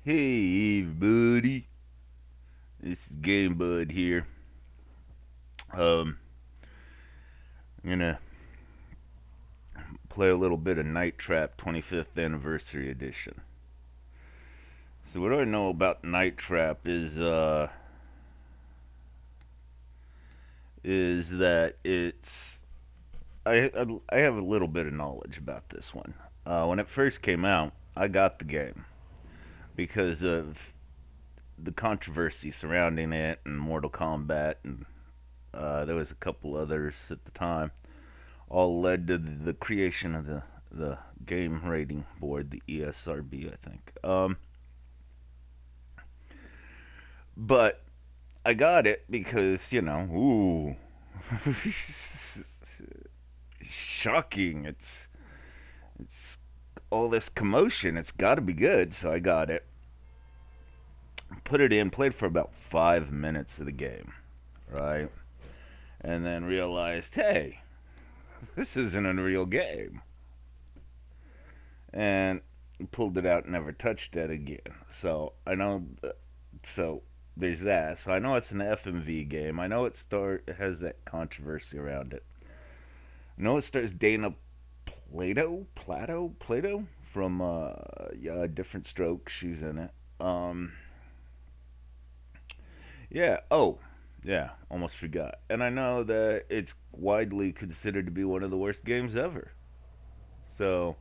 Hey everybody, this is GameBud here. I'm gonna play a little bit of Night Trap 25th Anniversary Edition. So what I know about Night Trap is that I have a little bit of knowledge about this one. When it first came out, I got the game because of the controversy surrounding it and Mortal Kombat, and there was a couple others at the time. All led to the creation of the game rating board, the ESRB, I think. But I got it because ooh, shocking! It's all this commotion. It's got to be good, so I got it. Put it in, played for about 5 minutes of the game, right, and then realized, hey, this isn't a real game, and pulled it out and never touched it again. So I know, so there's that. So I know it's an FMV game. I know it has that controversy around it. I know it stars Dana Plato from yeah, Different Strokes. She's in it. Yeah. Oh, yeah. Almost forgot. And I know that it's widely considered to be one of the worst games ever. So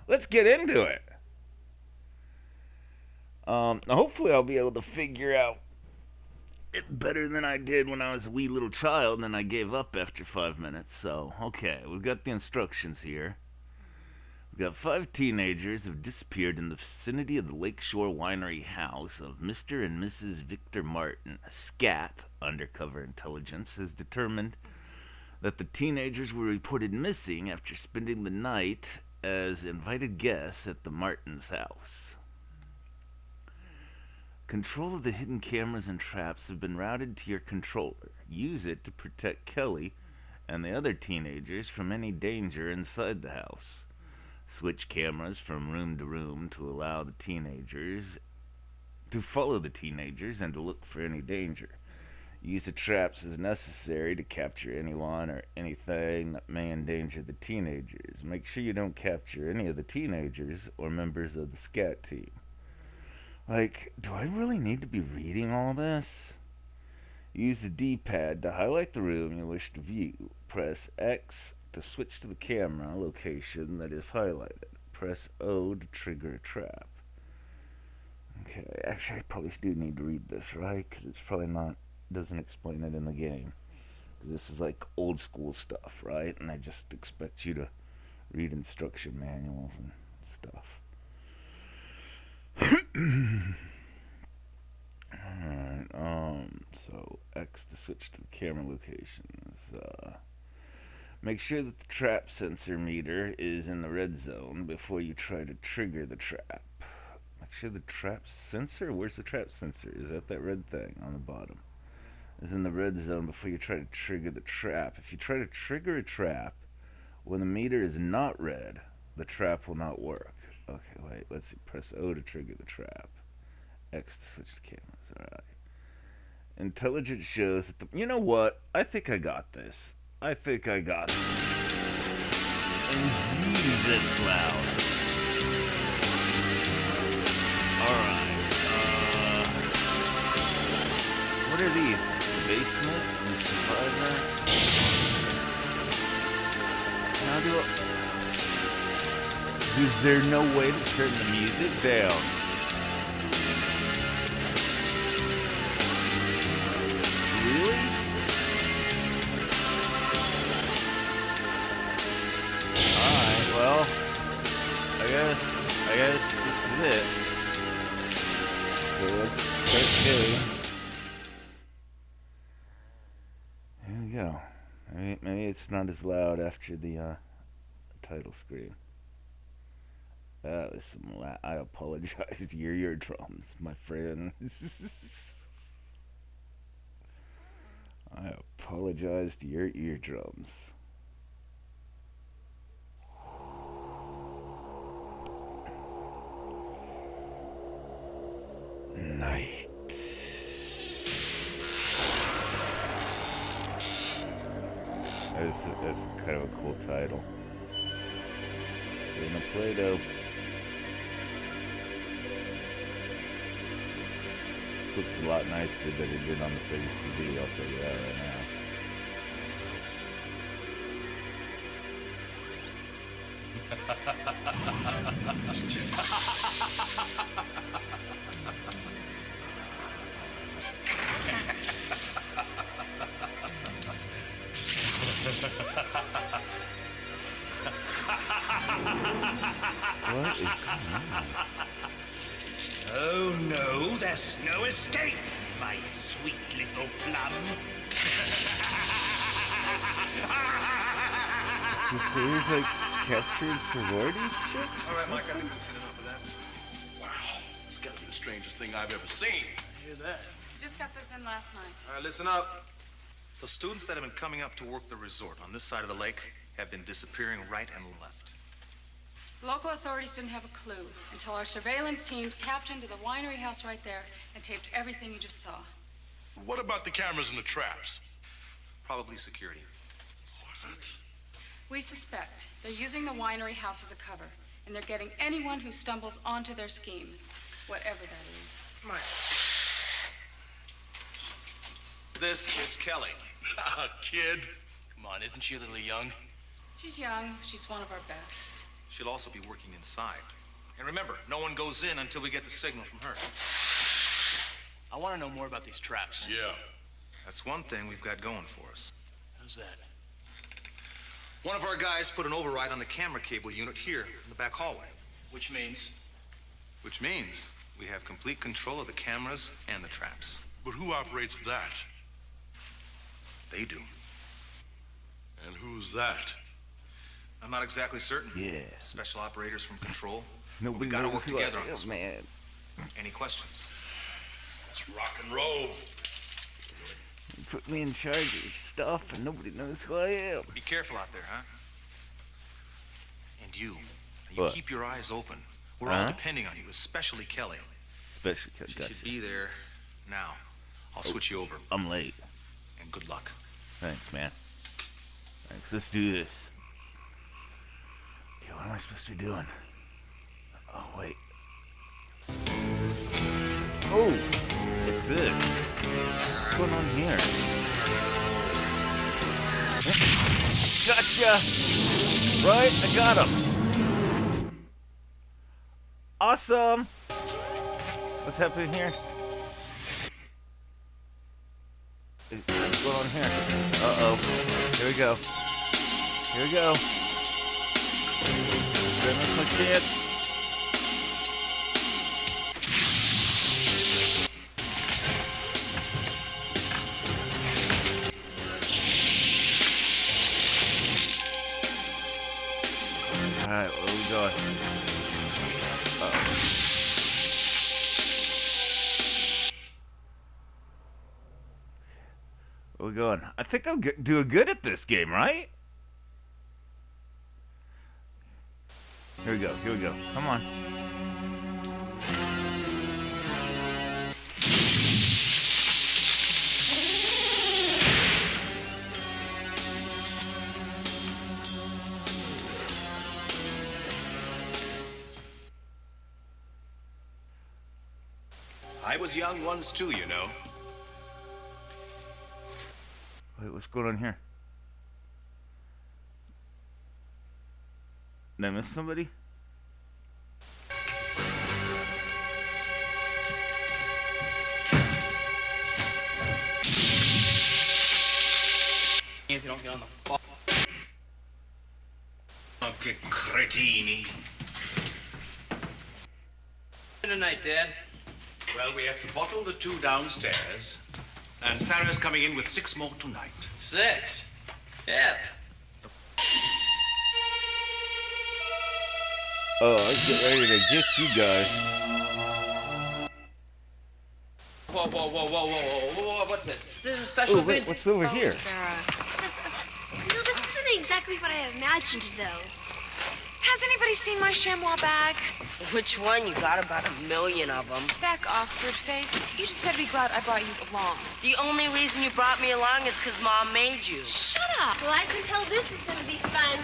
let's get into it. Hopefully I'll be able to figure out it better than I did when I was a wee little child, and I gave up after 5 minutes. So, okay, we've got the instructions here. We've got five teenagers have disappeared in the vicinity of the Lakeshore Winery house of Mr. and Mrs. Victor Martin. SCAT, Undercover Intelligence, has determined that the teenagers were reported missing after spending the night as invited guests at the Martins' house. Control of the hidden cameras and traps have been routed to your controller. Use it to protect Kelly and the other teenagers from any danger inside the house. Switch cameras from room to room to allow the teenagers to follow the teenagers and to look for any danger. Use the traps as necessary to capture anyone or anything that may endanger the teenagers. Make sure you don't capture any of the teenagers or members of the SCAT team. Like, do I really need to be reading all this? Use the D-pad to highlight the room you wish to view. Press X to switch to the camera location that is highlighted. Press O to trigger a trap. Okay, actually I probably do need to read this, right? Because it's probably not, doesn't explain it in the game. Because this is like old school stuff, right? And I just expect you to read instruction manuals and stuff. Alright, so X to switch to the camera locations. Make sure that the trap sensor meter is in the red zone before you try to trigger the trap. Make sure the trap sensor, where's the trap sensor? Is that red thing on the bottom? Is in the red zone before you try to trigger the trap. If you try to trigger a trap when the meter is not red, the trap will not work. Okay, wait, let's see. Press O to trigger the trap. X to switch the cameras. Alright. Intelligence shows that the. You know what? I think I got this. I think I got this. And Jesus loud. Alright. What are these? Basement and survivor? How do I. Is there no way to turn the music down? Really? Alright, well, I guess this is it. So let's start game. Here we go. Maybe it's not as loud after the title screen. That was some I apologize to your eardrums, my friend. I apologize to your eardrums. kind of a cool title. Gonna play though. Looks a lot nicer than it did on the Sega CD, I'll tell you that right now. What is going on? Oh no, there's no escape, my sweet little plum. This series like captured sororities chick? All right, Mike, I think we've seen enough of that. Wow, this gotta be the strangest thing I've ever seen. I hear that. Just got this in last night. All right, listen up. The students that have been coming up to work the resort on this side of the lake have been disappearing right and left. Local authorities didn't have a clue until our surveillance teams tapped into the winery house right there and taped everything you just saw. What about the cameras and the traps? Probably security. What? We suspect they're using the winery house as a cover, and they're getting anyone who stumbles onto their scheme, whatever that is. Mike. This is Kelly. Kid. Come on, isn't she a little young? She's young. She's one of our best. She'll also be working inside. And remember, no one goes in until we get the signal from her. I want to know more about these traps. Yeah. That's one thing we've got going for us. How's that? One of our guys put an override on the camera cable unit here in the back hallway. Which means? Which means we have complete control of the cameras and the traps. But who operates that? They do. And who's that? I'm not exactly certain. Yeah. Special operators from Control. Nobody We gotta knows work who I together on am, this one. man. Any questions? It's rock and roll. You put me in charge of stuff and nobody knows who I am. Be careful out there, huh? And you What? keep your eyes open. We're all depending on you, especially Kelly. Special She gotcha. should be there now. I'll switch you over. I'm late. And good luck. Thanks, man. Thanks. Let's do this. Okay, what am I supposed to be doing? Oh, wait. Oh! What's this? What's going on here? Gotcha! Right? I got him! Awesome! What's happening here? What's going on here? Uh-oh. Here we go. Here we go. Did I miss my chance? Alright, where are we going? Uh-oh. Where are we going? I think I'm doing good at this game, right? Here we go, here we go. Come on. I was young once too, you know. Wait, what's going on here? Did I miss somebody? If you don't get on the Che cretini. tonight, Dad. Well, we have to bottle the 2 downstairs, and Sarah's coming in with 6 more tonight. 6. Yep. Oh, I was getting ready to get you guys. Whoa, whoa, whoa, whoa, whoa, whoa, whoa, what's this? This is a special Oh, wait, event. what's over here? No, this isn't exactly what I imagined, though. Has anybody seen my chamois bag? Which one? You got about 1,000,000 of them. Back off, Birdface. You just better be glad I brought you along. The only reason you brought me along is because Mom made you. Shut up. Well, I can tell this is gonna be fun.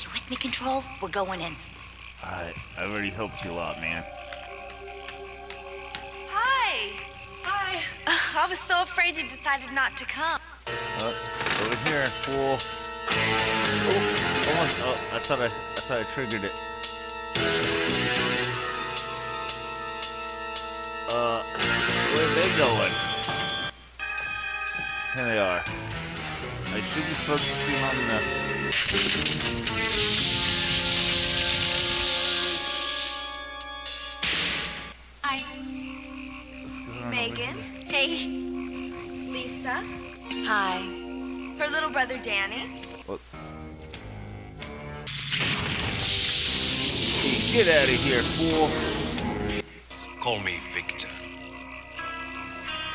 You with me, Control? We're going in. Alright, I already helped you a lot, man. Hi. Hi. I was so afraid you decided not to come. Oh, over here, fool. Oh, almost. Oh, I thought I triggered it. Where are they going? Here they are. I should be focusing on the... Hi. Megan. Hey. Lisa. Hi. Her little brother Danny. What? Get out of here, fool. Call me Victor.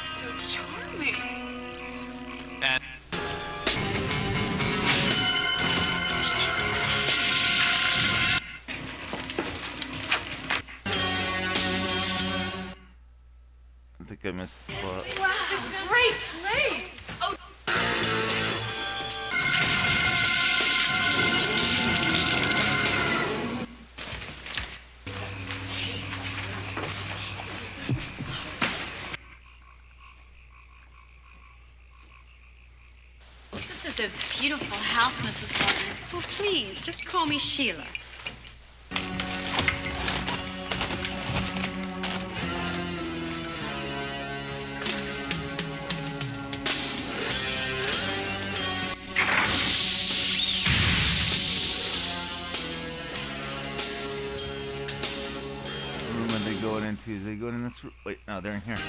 So charming. And I think I missed the spot. Wow, great place. Oh. This is a beautiful house, Mrs. Gardner. Well, please, just call me Sheila. What room are they going into? Is they going in this room? Wait, no, they're in here.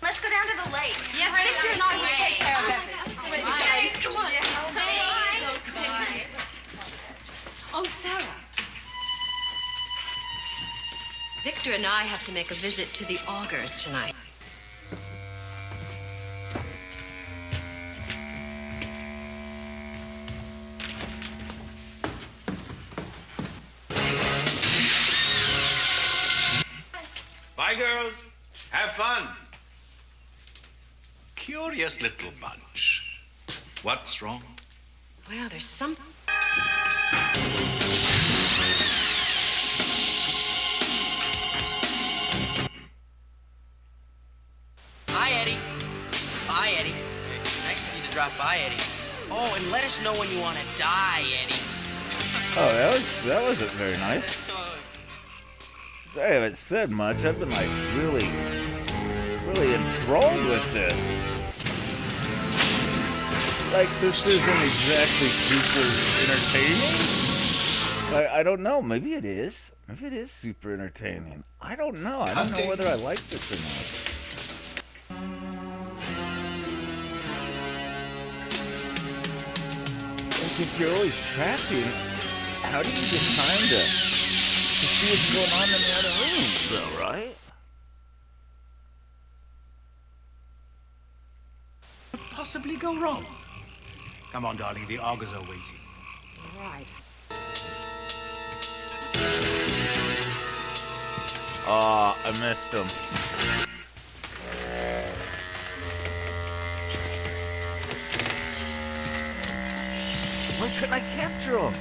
Let's go down to the lake. Yes, Victor and I will take care of everything. Guys, come on. Oh, Sarah. Victor and I have to make a visit to the Augers tonight. bye, girls. Have fun. Curious little bunch. What's wrong? Well, there's some... Hi, Eddie. Bye, Eddie. Nice of you to drop by, Eddie. Oh, and let us know when you want to die, Eddie. Oh, that wasn't very nice. Sorry I haven't said much. I've been like really enthralled with this. Like this isn't exactly super entertaining. I don't know. Maybe it is. Maybe it is super entertaining. I don't know. I don't know whether I like this or not. Like if you're always tracking, how do you get time to see what's going on in the other rooms, though, right? What could possibly go wrong? Come on, darling. The augers are waiting. All right. I missed him. Why couldn't I capture him?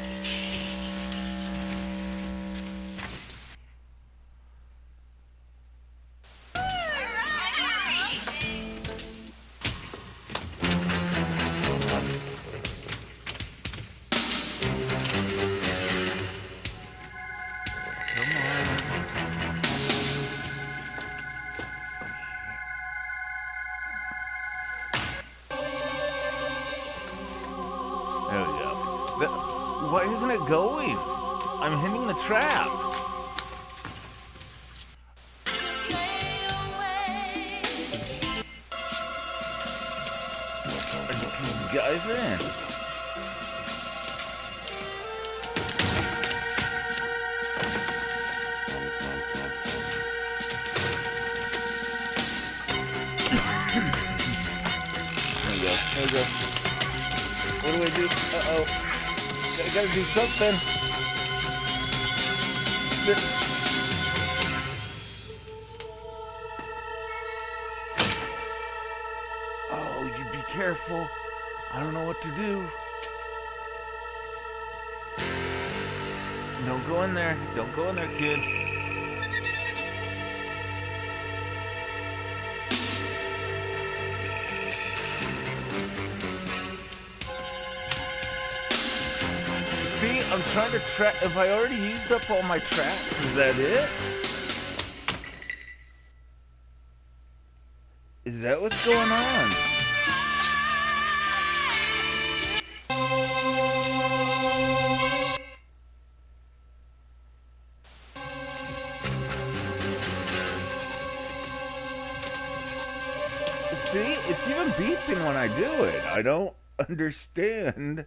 There we go. Why isn't it going? I'm hitting the trap. These guys are in. go. What do I do? Uh-oh. Gotta do something. Oh, you be careful. I don't know what to do. Don't go in there. Don't go in there, kid. See, I'm trying to trap. Have I already used up all my traps? Is that it? Is that what's going on? See, it's even beeping when I do it. I don't understand.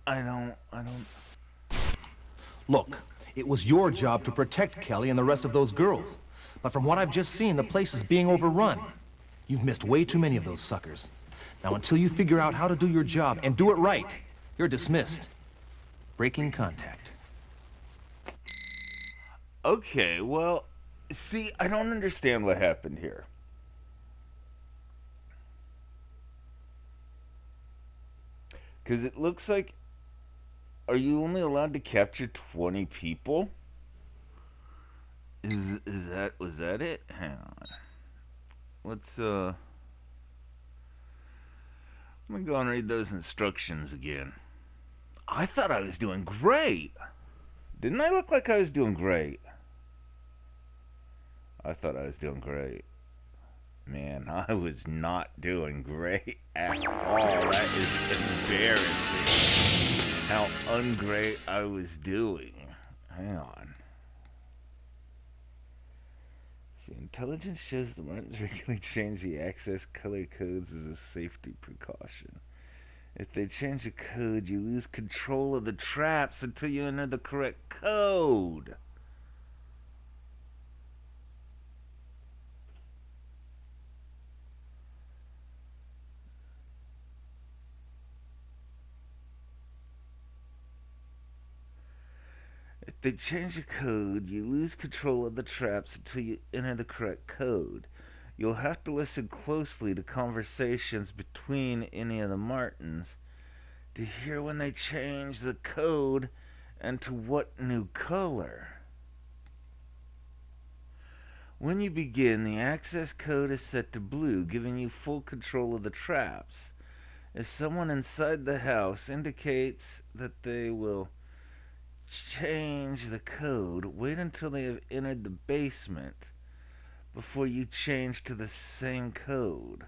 I don't. Look, it was your job to protect Kelly and the rest of those girls. But from what I've just seen, the place is being overrun. You've missed way too many of those suckers. Now, until you figure out how to do your job and do it right, you're dismissed. Breaking contact. Okay, well, see, I don't understand what happened here. Because it looks like, are you only allowed to capture 20 people? Was that it? Hang on. Let's, let me go and read those instructions again. I thought I was doing great. Didn't I look like I was doing great? I thought I was doing great. Man, I was not doing great at all. That is embarrassing. How ungreat I was doing. Hang on. See, intelligence shows the Martins regularly change the access color codes as a safety precaution. If they change the code, you lose control of the traps until you enter the correct code. If they change the code, you lose control of the traps until you enter the correct code. You'll have to listen closely to conversations between any of the Martins to hear when they change the code and to what new color. When you begin, the access code is set to blue, giving you full control of the traps. If someone inside the house indicates that they will change the code, wait until they have entered the basement before you change to the same code.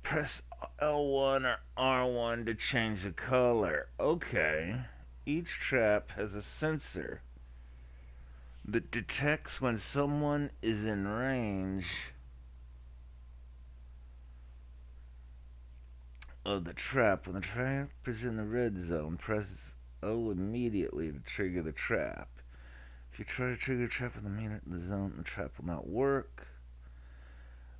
Press L1 or R1 to change the color. Okay. Each trap has a sensor that detects when someone is in range of the trap. When the trap is in the red zone, press O immediately to trigger the trap. If you try to trigger the trap in the zone, the trap will not work.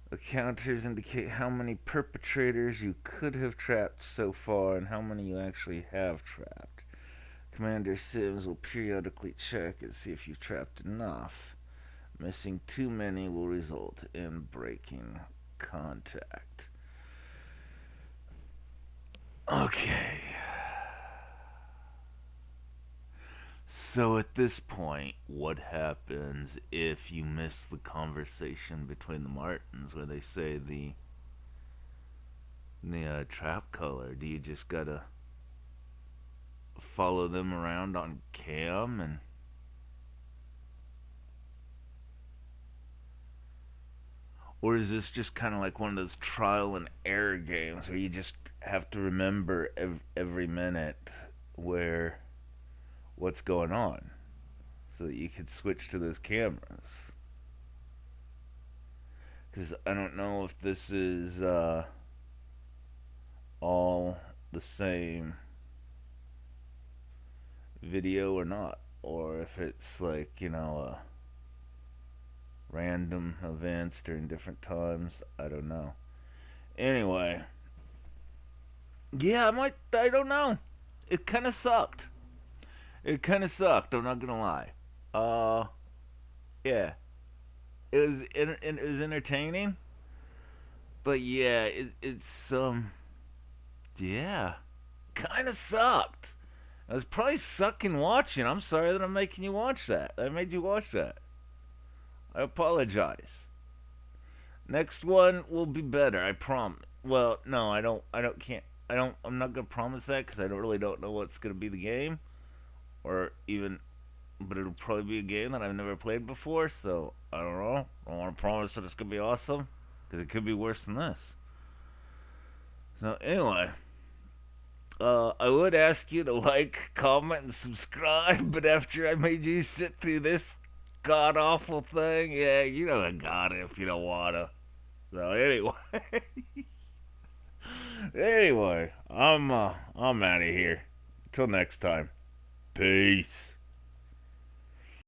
The counters indicate how many perpetrators you could have trapped so far and how many you actually have trapped. Commander Sims will periodically check and see if you've trapped enough. Missing too many will result in breaking contact. Okay. So at this point, what happens if you miss the conversation between the Martins where they say the trap color? Do you just gotta follow them around on cam and or is this just kind of like one of those trial and error games where you just have to remember every minute what's going on? so that you could switch to those cameras. Because I don't know if this is all the same video or not, or if it's like, random events during different times. I don't know. Anyway, yeah, I don't know. It kind of sucked. I'm not gonna lie. Yeah, it was entertaining, but yeah, yeah, kind of sucked. I was probably sucking watching. I'm sorry that I'm making you watch that. I made you watch that. I apologize. Next one will be better. I promise. Well, no, I don't. I don't. Can't. I don't. I'm not gonna promise that because I don't know what's gonna be the game, or even. But it'll probably be a game that I've never played before. So I don't know. I don't want to promise that it's gonna be awesome because it could be worse than this. So anyway. I would ask you to like, comment, and subscribe, but after I made you sit through this god awful thing, yeah, you know I got it if you don't wanna. So anyway, I'm out of here. Till next time, peace.